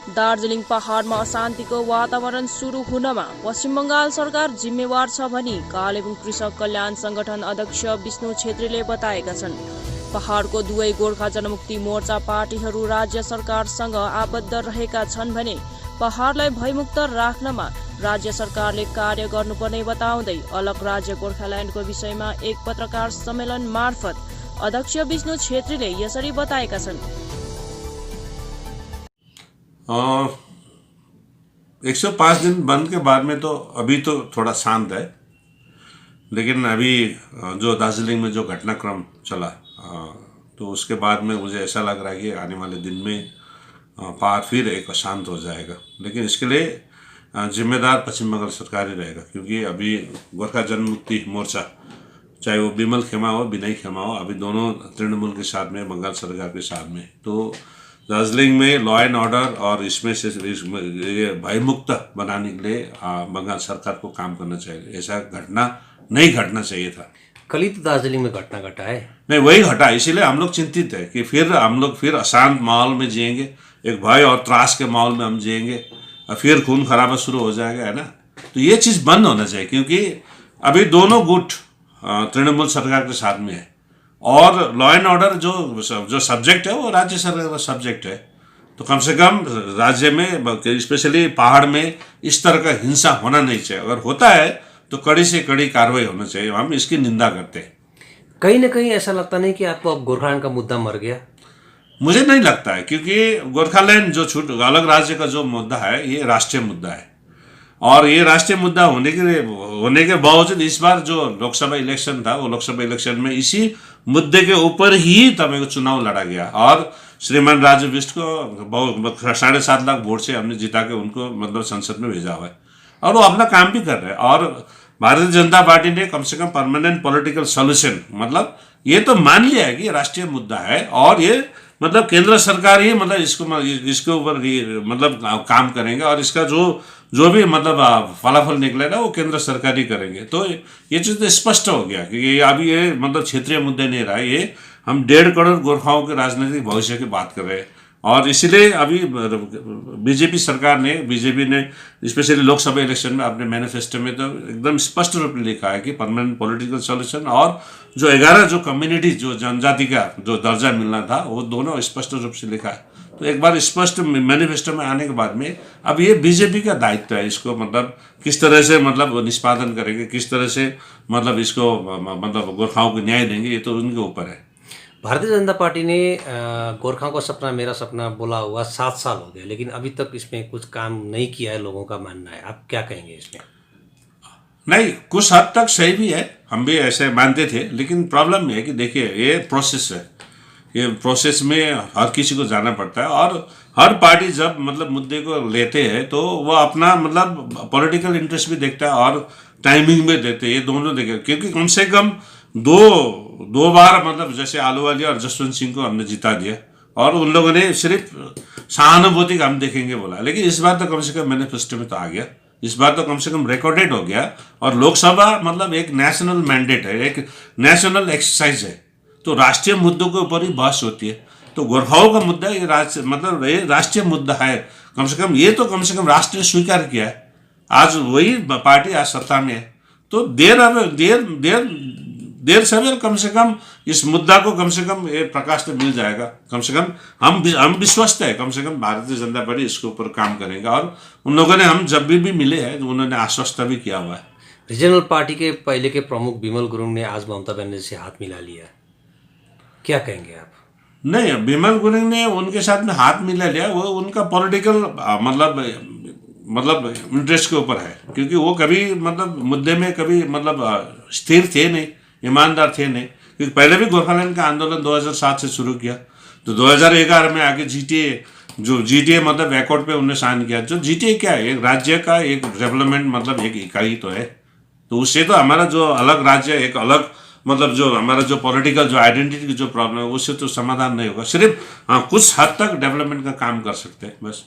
दार्जिलिङ पहाडमा अशान्तिको वातावरण सुरु हुनमा पश्चिम बंगाल सरकार जिम्मेवार छ भनी कालेबुङ कृषक कल्याण संगठन अध्यक्ष विष्णु छेत्रीले बताएका छन्। पहाडको दुवै गोर्खा जनमुक्ति मोर्चा पार्टीहरू राज्य सरकारसँग आबद्ध रहेका छन् भने पहाडलाई भयमुक्त राख्नमा राज्य सरकारले कार्य गर्नुपर्ने बताउँदै अलग राज्य गोर्खाल्यान्डको विषयमा एक पत्रकार सम्मेलन मार्फत अध्यक्ष विष्णु छेत्रीले यसरी बताएका छन्। 105 दिन बंद के बाद में तो अभी तो थोड़ा शांत है, लेकिन अभी जो दार्जिलिंग में जो घटनाक्रम चला तो उसके बाद में मुझे ऐसा लग रहा है कि आने वाले दिन में पहाड़ फिर एक अशांत हो जाएगा। लेकिन इसके लिए जिम्मेदार पश्चिम बंगाल सरकार ही रहेगा, क्योंकि अभी गोरखा जनमुक्ति मोर्चा चाहे वो बिमल खेमा हो विनय खेमा हो, अभी दोनों तृणमूल के साथ में बंगाल सरकार के साथ में, तो दार्जिलिंग में लॉ एंड ऑर्डर और इसमें से भयमुक्त बनाने के लिए बंगाल सरकार को काम करना चाहिए। ऐसा घटना नहीं घटना चाहिए था। कल ही तो दार्जिलिंग में घटना घटा है। नहीं, वही घटा, इसीलिए हम लोग चिंतित है कि फिर हम लोग फिर अशांत माहौल में जिएंगे, एक भय और त्रास के माहौल में हम जिएंगे और फिर खून खराबा शुरू हो जाएगा, है ना। तो ये चीज़ बंद होना चाहिए, क्योंकि अभी दोनों गुट तृणमूल सरकार के साथ में है और लॉ एंड ऑर्डर जो सब्जेक्ट है वो राज्य सरकार का सब्जेक्ट है। तो कम से कम राज्य में स्पेशली पहाड़ में इस तरह का हिंसा होना नहीं चाहिए। अगर होता है तो कड़ी से कड़ी कार्रवाई होना चाहिए। हम इसकी निंदा करते हैं। कहीं ना कहीं ऐसा लगता नहीं कि आपको अब गोरखालैंड का मुद्दा मर गया? मुझे नहीं लगता है, क्योंकि गोरखालैंड जो अलग राज्य का जो मुद्दा है ये राष्ट्रीय मुद्दा है और ये राष्ट्रीय मुद्दा होने के बावजूद इस बार जो लोकसभा इलेक्शन था वो लोकसभा इलेक्शन में इसी मुद्दे के ऊपर ही तब चुनाव लड़ा गया और श्रीमान राजू बिष्ट को 7.5 लाख वोट से हमने जिता के उनको मतलब संसद में भेजा हुआ है और वो अपना काम भी कर रहे हैं। और भारतीय जनता पार्टी ने कम से कम परमानेंट पॉलिटिकल सोल्यूशन मतलब ये तो मान लिया है कि राष्ट्रीय मुद्दा है और ये मतलब केंद्र सरकार ही मतलब इसके ऊपर मतलब काम करेंगे और इसका जो भी मतलब फलाफल निकलेगा वो केंद्र सरकार ही करेंगे। तो ये चीज़ तो स्पष्ट हो गया कि ये अभी ये मतलब क्षेत्रीय मुद्दे नहीं रहा, ये हम 1.5 करोड़ गोरखाओं के राजनीतिक भविष्य की बात कर रहे हैं। और इसीलिए अभी बीजेपी ने स्पेशली लोकसभा इलेक्शन में अपने मैनिफेस्टो में तो एकदम स्पष्ट रूप में लिखा है कि परमानेंट पॉलिटिकल सॉल्यूशन और जो 11 जो कम्युनिटी जो जनजाति का जो दर्जा मिलना था वो दोनों स्पष्ट रूप से लिखा है। तो एक बार स्पष्ट मैनिफेस्टो में आने के बाद में अब ये बीजेपी का दायित्व है, इसको मतलब किस तरह से मतलब निष्पादन करेंगे, किस तरह से मतलब इसको मतलब गोरखाओं को न्याय देंगे, ये तो उनके ऊपर है। भारतीय जनता पार्टी ने गोरखाओं का सपना मेरा सपना बोला हुआ 7 साल हो गए, लेकिन अभी तक इसमें कुछ काम नहीं किया है, लोगों का मानना है। आप क्या कहेंगे इसमें? नहीं, कुछ हद तक सही भी है, हम भी ऐसे मानते थे, लेकिन प्रॉब्लम ये है कि देखिए ये प्रोसेस है, ये प्रोसेस में हर किसी को जाना पड़ता है और हर पार्टी जब मतलब मुद्दे को लेते हैं तो वह अपना मतलब पॉलिटिकल इंटरेस्ट भी देखता है और टाइमिंग भी देते हैं, ये दोनों देखे। क्योंकि कम से कम दो बार मतलब जैसे आलूवालिया और जसवंत सिंह को हमने जिता दिया और उन लोगों ने सिर्फ सहानुभूति का हम देखेंगे बोला, लेकिन इस बार तो कम से कम मैनिफेस्टो में तो आ गया, इस बार तो कम से कम रिकॉर्डेड हो गया और लोकसभा मतलब एक नेशनल मैंडेट है, एक नेशनल एक्सरसाइज है, तो राष्ट्रीय मुद्दों के ऊपर ही बहस होती है। तो गोरखाओं का मुद्दा ये राष्ट्रीय मुद्दा है, कम से कम ये तो कम से कम राष्ट्र ने स्वीकार किया है। आज वही पार्टी आज सत्ता में है, तो देर सवेर कम से कम इस मुद्दा को कम से कम ये प्रकाश तो मिल जाएगा। कम से कम हम विश्वस्त है, कम से कम भारतीय जनता पार्टी इसके ऊपर काम करेंगे और उन लोगों ने हम जब भी मिले हैं तो उन्होंने आश्वस्त भी किया हुआ है। रीजनल पार्टी के पहले के प्रमुख बिमल गुरुङ ने आज ममता बनर्जी से हाथ मिला लिया, क्या कहेंगे आप? नहीं, बिमल गुरुङ ने उनके साथ में हाथ मिला लिया, वो उनका पॉलिटिकल मतलब इंटरेस्ट के ऊपर है, क्योंकि वो कभी मतलब मुद्दे में कभी मतलब स्थिर थे नहीं, ईमानदार थे नहीं। क्योंकि पहले भी गोरखालैंड का आंदोलन 2007 से शुरू किया, तो 2011 में आके जीटीए मतलब बैकवर्ड पे उन्होंने साइन किया। जो जीटीए क्या है, एक राज्य का एक डेवलपमेंट मतलब एक इकाई तो है, तो उससे तो हमारा जो अलग राज्य एक अलग मतलब जो हमारा जो पॉलिटिकल जो आइडेंटिटी की जो प्रॉब्लम है उससे तो समाधान नहीं होगा। सिर्फ कुछ हद तक डेवलपमेंट का काम कर सकते हैं बस।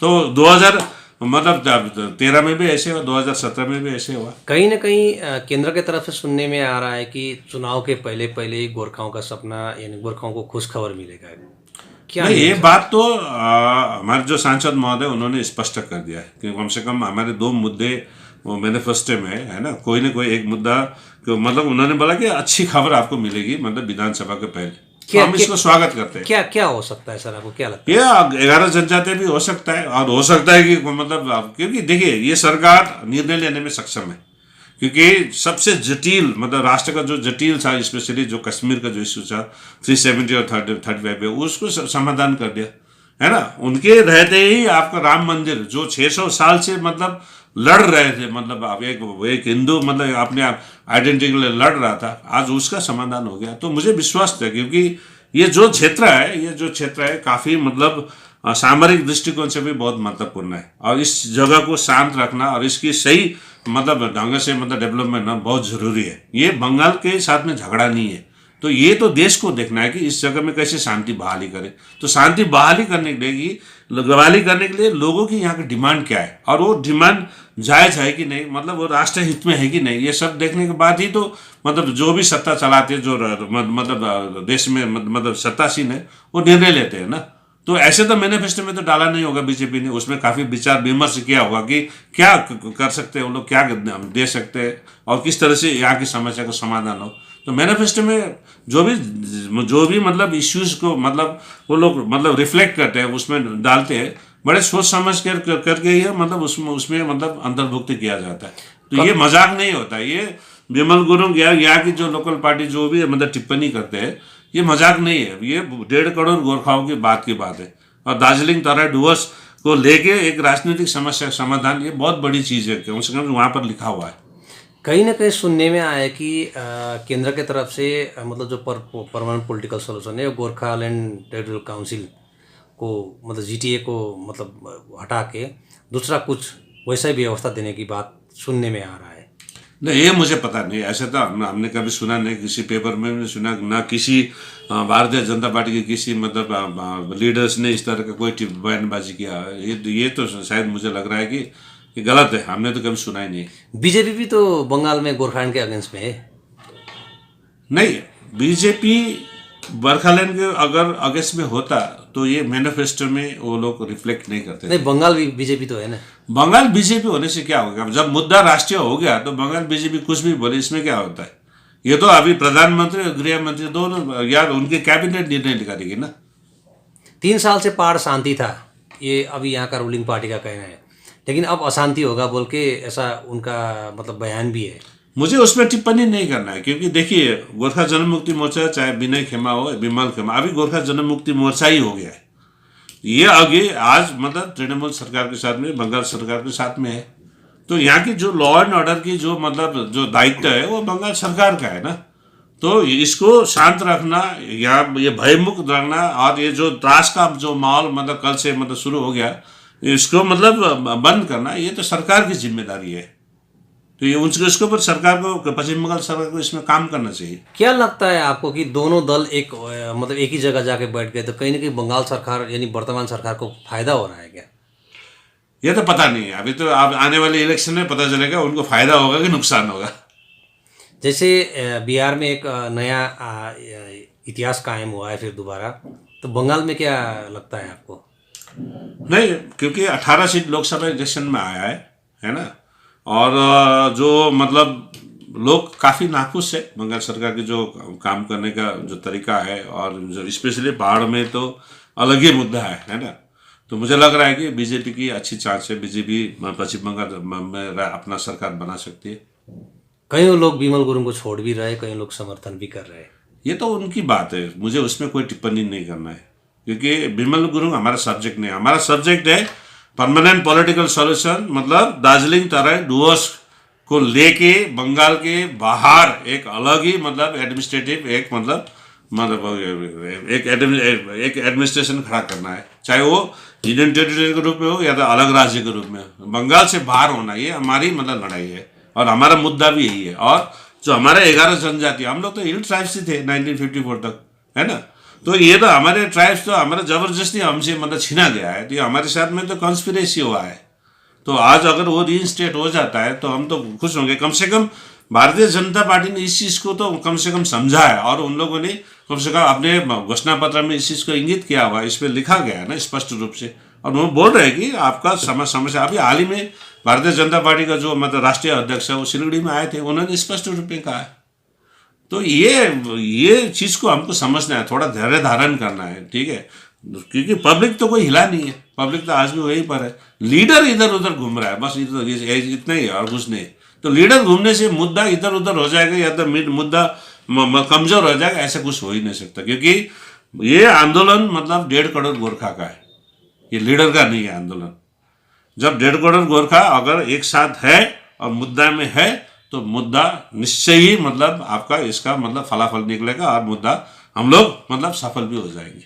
तो 2013 में भी ऐसे हुआ, 2017 में भी ऐसे हुआ। कहीं ना कहीं केंद्र की तरफ से सुनने में आ रहा है कि चुनाव के पहले ही गोरखाओं का सपना यानी गोरखाओं को खुश खबर मिलेगा। क्या नहीं, नहीं ये हो बात तो हमारे जो सांसद महोदय उन्होंने स्पष्ट कर दिया है कि कम से कम हमारे 2 मुद्दे वो मैनिफेस्टो में है ना, कोई ना कोई एक मुद्दा मतलब उन्होंने बोला कि अच्छी खबर आपको मिलेगी मतलब विधानसभा के पहले, तो क्या हम क्या इसको स्वागत करते हैं। क्या क्या हो सकता है सर, आपको क्या लगता है? ये 11 जनजातीय भी हो सकता है और हो सकता है कि मतलब क्योंकि देखिए ये सरकार निर्णय लेने में सक्षम है, क्योंकि सबसे जटिल मतलब राष्ट्र का जो जटिल था, स्पेशली जो कश्मीर का जो इशू था 370 और 35 पे, उसको समाधान कर दिया है ना। उनके रहते ही आपका राम मंदिर जो 600 साल से मतलब लड़ रहे थे, मतलब आप एक हिंदू मतलब अपने आप आइडेंटिटी के लिए लड़ रहा था, आज उसका समाधान हो गया। तो मुझे विश्वास था, क्योंकि ये जो क्षेत्र है काफी मतलब सामरिक दृष्टिकोण से भी बहुत महत्वपूर्ण है, और इस जगह को शांत रखना और इसकी सही मतलब ढंग से मतलब डेवलपमेंट ना बहुत जरूरी है। ये बंगाल के साथ में झगड़ा नहीं है, तो ये तो देश को देखना है कि इस जगह में कैसे शांति बहाली करे। तो शांति बहाली करने के लिए लोगों की यहाँ की डिमांड क्या है, और वो डिमांड जायज है कि नहीं, मतलब वो राष्ट्र हित में है कि नहीं, ये सब देखने के बाद ही तो मतलब जो भी सत्ता चलाते जो मतलब देश में मतलब सत्तासीन है वो निर्णय लेते हैं ना। तो ऐसे तो मैनिफेस्टो में तो डाला नहीं होगा बीजेपी ने, उसमें काफी विचार विमर्श किया होगा कि क्या कर सकते हैं वो लोग, क्या दे सकते हैं और किस तरह से यहाँ की समस्या का समाधान हो। तो मैनिफेस्टो में जो भी मतलब इश्यूज को मतलब वो लोग मतलब रिफ्लेक्ट करते हैं, उसमें डालते हैं, बड़े सोच समझ करके ही मतलब उसमें मतलब अंतर्भुक्त किया जाता है। तो ये मजाक नहीं होता, ये विमल गुरुंग या यहाँ की जो लोकल पार्टी जो भी मतलब टिप्पणी करते हैं, ये मजाक नहीं है, ये 1.5 करोड़ गोरखाओं की बात है। और दार्जिलिंग तराई डुवर्स को लेके एक राजनीतिक समस्या समाधान, ये बहुत बड़ी चीज है, कम से कम वहां पर लिखा हुआ है। कहीं ना कहीं सुनने में आया कि केंद्र के तरफ से मतलब जो परमानेंट पॉलिटिकल सोल्यूशन है, गोरखालैंड टेरिटोरियल काउंसिल को मतलब जीटीए को मतलब हटा के दूसरा कुछ वैसा ही व्यवस्था देने की बात सुनने में आ रहा है। नहीं, ये मुझे पता नहीं, ऐसा तो हमने कभी सुना नहीं, किसी पेपर में भी सुना ना, किसी भारतीय जनता पार्टी के किसी मतलब लीडर्स ने इस तरह का कोई बयानबाजी किया। ये तो शायद मुझे लग रहा है कि ये गलत है, हमने तो कभी सुना ही नहीं। बीजेपी भी तो बंगाल में गोरखालैंड के अगेंस्ट में है। नहीं, बीजेपी गोरखालैंड के अगर अगेंस्ट में होता तो ये मैनिफेस्टो में वो लोग रिफ्लेक्ट नहीं करते। नहीं, बंगाल भी बीजेपी तो है ना। बंगाल बीजेपी होने से क्या होगा, जब मुद्दा राष्ट्रीय हो गया तो बंगाल बीजेपी कुछ भी बोले, इसमें क्या होता है। ये तो अभी प्रधानमंत्री और गृह मंत्री दोनों यार उनके कैबिनेट निर्णय करेगी ना। 3 साल से पहाड़ शांति था, ये अभी यहाँ का रूलिंग पार्टी का कहना है, लेकिन अब अशांति होगा बोल के ऐसा उनका मतलब बयान भी है। मुझे उसमें टिप्पणी नहीं करना है, क्योंकि देखिए गोरखा जनमुक्ति मोर्चा चाहे विनय खेमा हो विमल खेमा, अभी गोरखा जनमुक्ति मोर्चा ही हो गया है। ये आगे आज मतलब तृणमूल सरकार के साथ में, बंगाल सरकार के साथ में है, तो यहाँ की जो लॉ एंड ऑर्डर की जो मतलब जो दायित्व है वो बंगाल सरकार का है ना। तो इसको शांत रखना या ये भयमुक्त रखना, और ये जो त्रास का जो माहौल मतलब कल से मतलब शुरू हो गया, इसको मतलब बंद करना, ये तो सरकार की जिम्मेदारी है। तो ये उसके ऊपर सरकार को, पश्चिम बंगाल सरकार को इसमें काम करना चाहिए। क्या लगता है आपको कि दोनों दल एक मतलब एक ही जगह जाके बैठ गए तो कहीं ना कहीं बंगाल सरकार यानी वर्तमान सरकार को फायदा हो रहा है क्या? ये तो पता नहीं है, अभी तो आप आने वाले इलेक्शन में पता चलेगा उनको फायदा होगा कि नुकसान होगा। जैसे बिहार में एक नया इतिहास कायम हुआ है फिर दोबारा, तो बंगाल में क्या लगता है आपको? नहीं, क्योंकि 18 सीट लोकसभा इलेक्शन में आया है ना, और जो मतलब लोग काफ़ी नाखुश है बंगाल सरकार के जो काम करने का जो तरीका है, और स्पेशली पहाड़ में तो अलग ही मुद्दा है ना। तो मुझे लग रहा है कि बीजेपी की अच्छी चांस है, बीजेपी पश्चिम बंगाल में अपना सरकार बना सकती है। कई लोग विमल गुरुंग को छोड़ भी रहे, कई लोग समर्थन भी कर रहे हैं। ये तो उनकी बात है, मुझे उसमें कोई टिप्पणी नहीं करना है, क्योंकि विमल गुरुंग हमारा सब्जेक्ट नहीं है। हमारा सब्जेक्ट है परमानेंट पॉलिटिकल सॉल्यूशन, मतलब दार्जिलिंग तराई डुवर्स को लेके बंगाल के बाहर एक अलग ही मतलब एडमिनिस्ट्रेटिव एक एक एडमिनिस्ट्रेशन खड़ा करना है, चाहे वो यूनियन टेरिटरी के रूप में हो या तो अलग राज्य के रूप में। बंगाल से बाहर होना, ये हमारी मतलब लड़ाई है और हमारा मुद्दा भी यही है। और जो हमारे 11 जनजाति, हम लोग तो हिल ट्राइब्स ही थे 1954 तक, है ना। तो ये तो हमारे ट्राइब्स तो हमारा जबरदस्ती हमसे मतलब छीना गया है, तो ये हमारे साथ में तो कॉन्स्पिरेसी हुआ है। तो आज अगर वो रीइंस्टेट हो जाता है तो हम तो खुश होंगे। कम से कम भारतीय जनता पार्टी ने इस चीज को तो कम से कम समझा है, और उन लोगों ने कम से कम अपने घोषणा पत्र में इस चीज को इंगित किया हुआ है, इस पे लिखा गया है ना स्पष्ट रूप से। और वो बोल रहे हैं कि आपका समस्या अभी हाल ही में भारतीय जनता पार्टी का जो मतलब राष्ट्रीय अध्यक्ष है वो सिलीगुड़ी में आए थे, उन्होंने स्पष्ट रूप में कहा है। तो ये चीज को हमको समझना है, थोड़ा धैर्य धारण करना है, ठीक है, क्योंकि पब्लिक तो कोई हिला नहीं है, पब्लिक तो आज भी वहीं पर है। लीडर इधर उधर घूम रहा है, बस इतना ही है और कुछ नहीं। तो लीडर घूमने से मुद्दा इधर उधर हो जाएगा या तो मुद्दा कमजोर हो जाएगा, ऐसा कुछ हो ही नहीं सकता। क्योंकि ये आंदोलन मतलब 1.5 करोड़ गोरखा का है, ये लीडर का नहीं है आंदोलन। जब 1.5 करोड़ गोरखा अगर एक साथ है और मुद्दा में है तो मुद्दा निश्चय ही मतलब आपका इसका मतलब फलाफल निकलेगा और मुद्दा हम लोग मतलब सफल भी हो जाएंगे।